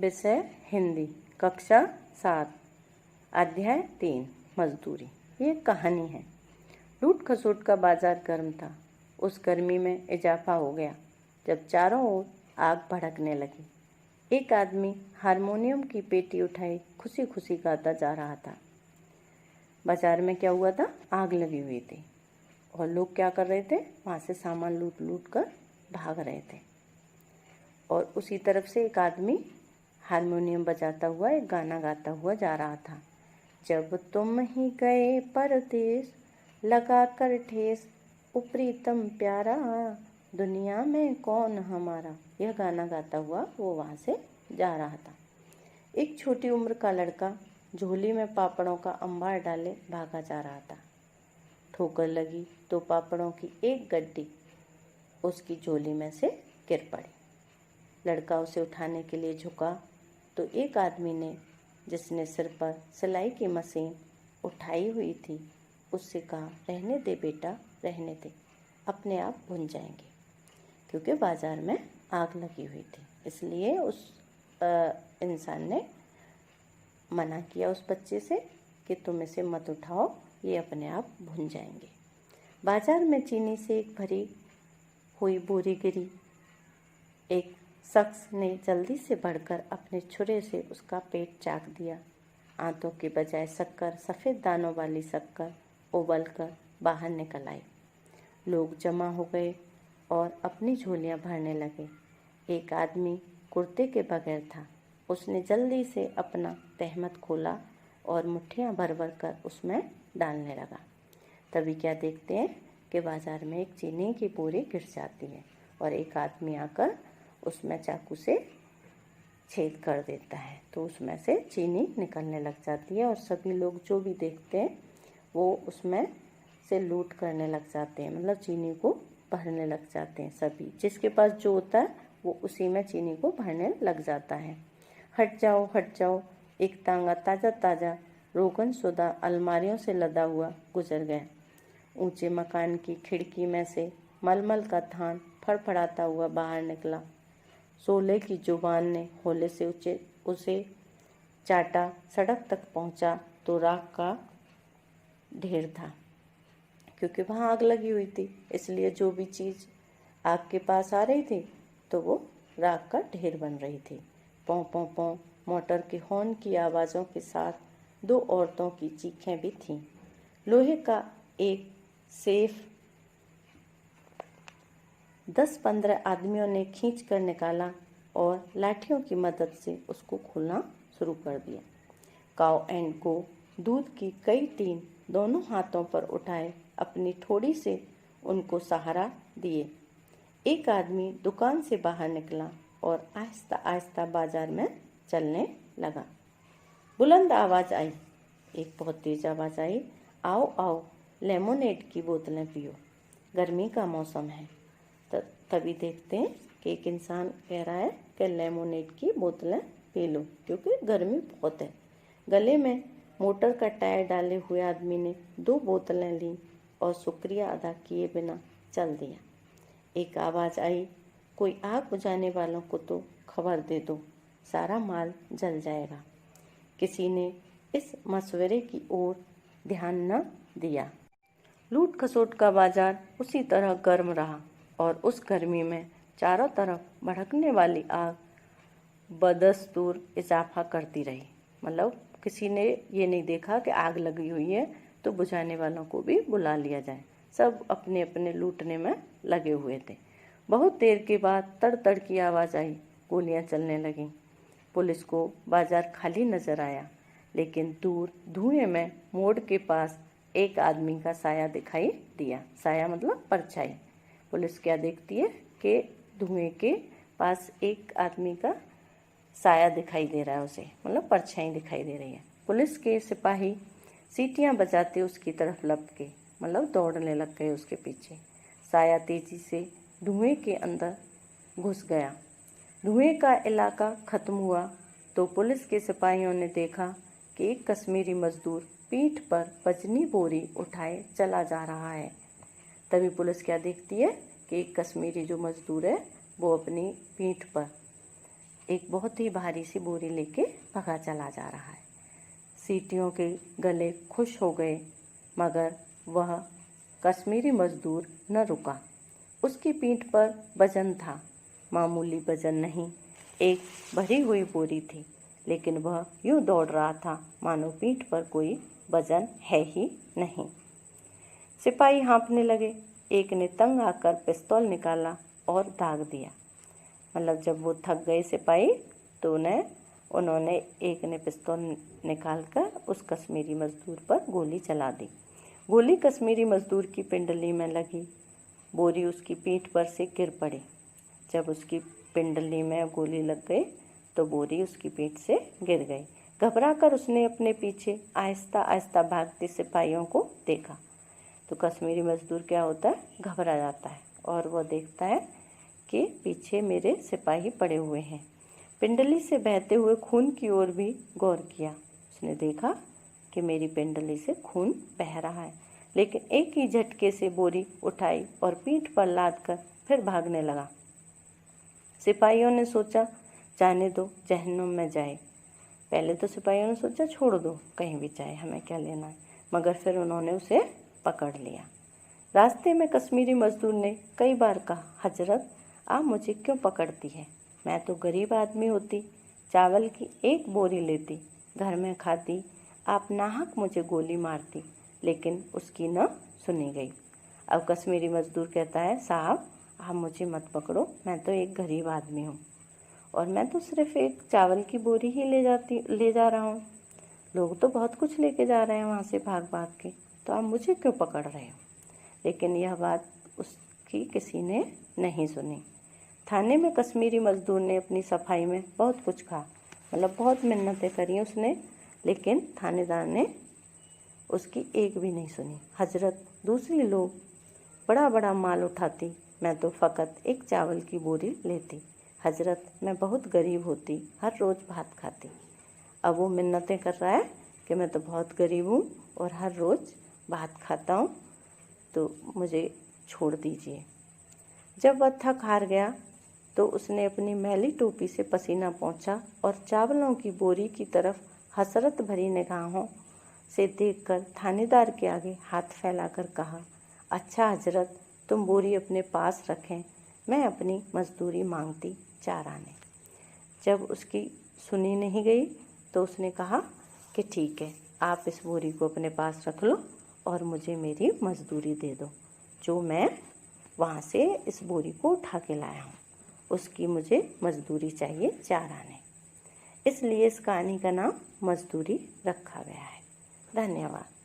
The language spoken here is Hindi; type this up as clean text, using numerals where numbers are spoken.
विषय हिंदी, कक्षा 7, अध्याय 3, मजदूरी। ये कहानी है। लूट खसोट का बाजार गर्म था। उस गर्मी में इजाफा हो गया जब चारों ओर आग भड़कने लगी। एक आदमी हारमोनियम की पेटी उठाए खुशी खुशी गाता जा रहा था। बाजार में क्या हुआ था? आग लगी हुई थी और लोग क्या कर रहे थे? वहाँ से सामान लूट लूट कर भाग रहे थे। और उसी तरफ से एक आदमी हारमोनियम बजाता हुआ एक गाना गाता हुआ जा रहा था। जब तुम ही गए परदेश, लगा कर ठेस, प्रीतम प्यारा, दुनिया में कौन हमारा। यह गाना गाता हुआ वो वहाँ से जा रहा था। एक छोटी उम्र का लड़का झोली में पापड़ों का अंबार डाले भागा जा रहा था। ठोकर लगी तो पापड़ों की एक गड्डी उसकी झोली में से गिर पड़ी। लड़का उसे उठाने के लिए झुका तो एक आदमी ने, जिसने सिर पर सिलाई की मशीन उठाई हुई थी, उससे कहा, रहने दे बेटा, रहने दे, अपने आप बुझ जाएंगे। क्योंकि बाजार में आग लगी हुई थी, इसलिए उस इंसान ने मना किया उस बच्चे से कि तुम इसे मत उठाओ, ये अपने आप भुन जाएंगे। बाजार में चीनी से एक भरी हुई बोरी गिरी। एक शख्स ने जल्दी से बढ़कर अपने छुरे से उसका पेट चाक दिया। आंतों के बजाय शक्कर, सफ़ेद दानों वाली शक्कर उबल कर बाहर निकल आई। लोग जमा हो गए और अपनी झोलियां भरने लगे। एक आदमी कुर्ते के बगैर था। उसने जल्दी से अपना तहमत खोला और मुट्ठियां भर भर कर उसमें डालने लगा। तभी क्या देखते हैं कि बाजार में एक चीनी की बोरी गिर जाती है और एक आदमी आकर उसमें चाकू से छेद कर देता है, तो उसमें से चीनी निकलने लग जाती है और सभी लोग जो भी देखते हैं वो उसमें से लूट करने लग जाते हैं, मतलब चीनी को भरने लग जाते हैं। सभी जिसके पास जो होता है वो उसी में चीनी को भरने लग जाता है। हट जाओ, एक तांगा ताज़ा ताज़ा रोगन शुदा अलमारियों से लदा हुआ गुजर गया। ऊंचे मकान की खिड़की में से मलमल का थान फड़फड़ाता हुआ बाहर निकला। शोले की जुबान ने होले से उसे चाटा। सड़क तक पहुंचा तो राख का ढेर था। क्योंकि वहां आग लगी हुई थी, इसलिए जो भी चीज़ आग के पास आ रही थी तो वो राख का ढेर बन रही थी। पौ पौ पौ मोटर के हॉर्न की आवाज़ों के साथ दो औरतों की चीखें भी थीं। लोहे का एक सेफ 10-15 आदमियों ने खींच कर निकाला और लाठियों की मदद से उसको खोलना शुरू कर दिया। काव एंड को दूध की कई टीन दोनों हाथों पर उठाए अपनी ठोड़ी से उनको सहारा दिए। एक आदमी दुकान से बाहर निकला और आहिस्ता आहिस्ता बाजार में चलने लगा। बुलंद आवाज़ आई, एक बहुत तेज आवाज़ आई, आओ आओ, लेमोनेड की बोतलें पियो, गर्मी का मौसम है। तभी देखते हैं कि एक इंसान कह रहा है कि लेमोनेड की बोतलें पी लो क्योंकि गर्मी बहुत है। गले में मोटर का टायर डाले हुए आदमी ने 2 बोतलें लीं और शुक्रिया अदा किए बिना चल दिया। एक आवाज़ आई, कोई आग बुझाने वालों को तो खबर दे दो, सारा माल जल जाएगा। किसी ने इस मशवरे की ओर ध्यान न दिया। लूट खसोट का बाजार उसी तरह गर्म रहा और उस गर्मी में चारों तरफ भड़कने वाली आग बदस्तूर इजाफा करती रही। मतलब किसी ने ये नहीं देखा कि आग लगी हुई है तो बुझाने वालों को भी बुला लिया जाए। सब अपने अपने लूटने में लगे हुए थे। बहुत देर के बाद तड़ तड़ की आवाज़ आई, गोलियां चलने लगीं। पुलिस को बाजार खाली नजर आया, लेकिन दूर धुएं में मोड़ के पास एक आदमी का साया दिखाई दिया। साया मतलब परछाई। पुलिस क्या देखती है कि धुएं के पास एक आदमी का साया दिखाई दे रहा है, उसे मतलब परछाई दिखाई दे रही है। पुलिस के सिपाही सीटियां बजाते उसकी तरफ लपके, मतलब दौड़ने लग गए उसके पीछे। साया तेजी से धुएं के अंदर घुस गया। धुएं का इलाका खत्म हुआ तो पुलिस के सिपाहियों ने देखा कि एक कश्मीरी मजदूर पीठ पर वजनी बोरी उठाए चला जा रहा है। तभी पुलिस क्या देखती है कि एक कश्मीरी जो मजदूर है वो अपनी पीठ पर एक बहुत ही भारी सी बोरी लेके भगा चला जा रहा है। सीटियों के गले खुश हो गए, मगर वह कश्मीरी मजदूर न रुका। उसकी पीठ पर वजन था, मामूली वजन नहीं, एक भरी हुई बोरी थी, लेकिन वह यूं दौड़ रहा था मानो पीठ पर कोई वजन है ही नहीं। सिपाही हाँफने लगे। एक ने तंग आकर पिस्तौल निकाला और दाग दिया। मतलब जब वो थक गए सिपाही तो उन्होंने एक ने पिस्तौल निकालकर उस कश्मीरी मजदूर पर गोली चला दी। गोली कश्मीरी मजदूर की पिंडली में लगी, बोरी उसकी पीठ पर से गिर पड़ी। जब उसकी पिंडली में गोली लग गई तो बोरी उसकी पीठ से गिर गई। घबराकर उसने अपने पीछे आहिस्ता आहिस्ता भागते सिपाहियों को देखा। तो कश्मीरी मजदूर क्या होता है, घबरा जाता है और वो देखता है कि पीछे मेरे सिपाही पड़े हुए हैं। पिंडली से बहते हुए खून की ओर भी गौर किया। उसने देखा कि मेरी पिंडली से खून बह रहा है, लेकिन एक ही झटके से बोरी उठाई और पीठ पर लादकर फिर भागने लगा। सिपाहियों ने सोचा जाने दो, जहन्नुम में जाए। पहले तो सिपाहियों ने सोचा छोड़ दो, कहीं भी जाए, हमें क्या लेना है, मगर फिर उन्होंने उसे पकड़ लिया। रास्ते में कश्मीरी मजदूर ने कई बार कहा, हजरत आप मुझे क्यों पकड़ती है? मैं तो गरीब आदमी होती, चावल की एक बोरी लेती, घर में खाती, आप नाहक मुझे गोली मारती, लेकिन उसकी न सुनी गई। अब कश्मीरी मजदूर कहता है, साहब आप मुझे मत पकड़ो, मैं तो एक गरीब आदमी हूँ और मैं तो सिर्फ एक चावल की बोरी ही ले जा रहा हूँ। लोग तो बहुत कुछ लेके जा रहे हैं वहाँ से भाग भाग के, तो आप मुझे क्यों पकड़ रहे हो? लेकिन यह बात उसकी किसी ने नहीं सुनी। थाने में कश्मीरी मजदूर ने अपनी सफाई में बहुत कुछ कहा, मतलब बहुत मिन्नतें करी उसने, लेकिन थानेदार ने उसकी एक भी नहीं सुनी। हजरत दूसरी लोग बड़ा बड़ा माल उठाती, मैं तो फ़कत एक चावल की बोरी लेती। हजरत मैं बहुत गरीब होती, हर रोज़ भात खाती। अब वो मिन्नतें कर रहा है कि मैं तो बहुत गरीब हूँ और हर रोज़ भात खाता हूँ, तो मुझे छोड़ दीजिए। जब वह थक हार गया तो उसने अपनी मैली टोपी से पसीना पोंछा और चावलों की बोरी की तरफ हसरत भरी निगाहों से देखकर थानेदार के आगे हाथ फैलाकर कहा, अच्छा हजरत तुम बोरी अपने पास रखें, मैं अपनी मजदूरी मांगती 4 आने। जब उसकी सुनी नहीं गई तो उसने कहा कि ठीक है, आप इस बोरी को अपने पास रख लो और मुझे मेरी मजदूरी दे दो, जो मैं वहाँ से इस बोरी को उठा के लाया हूँ, उसकी मुझे मजदूरी चाहिए 4 आने। इसलिए इस कहानी का नाम मजदूरी रखा गया है। धन्यवाद।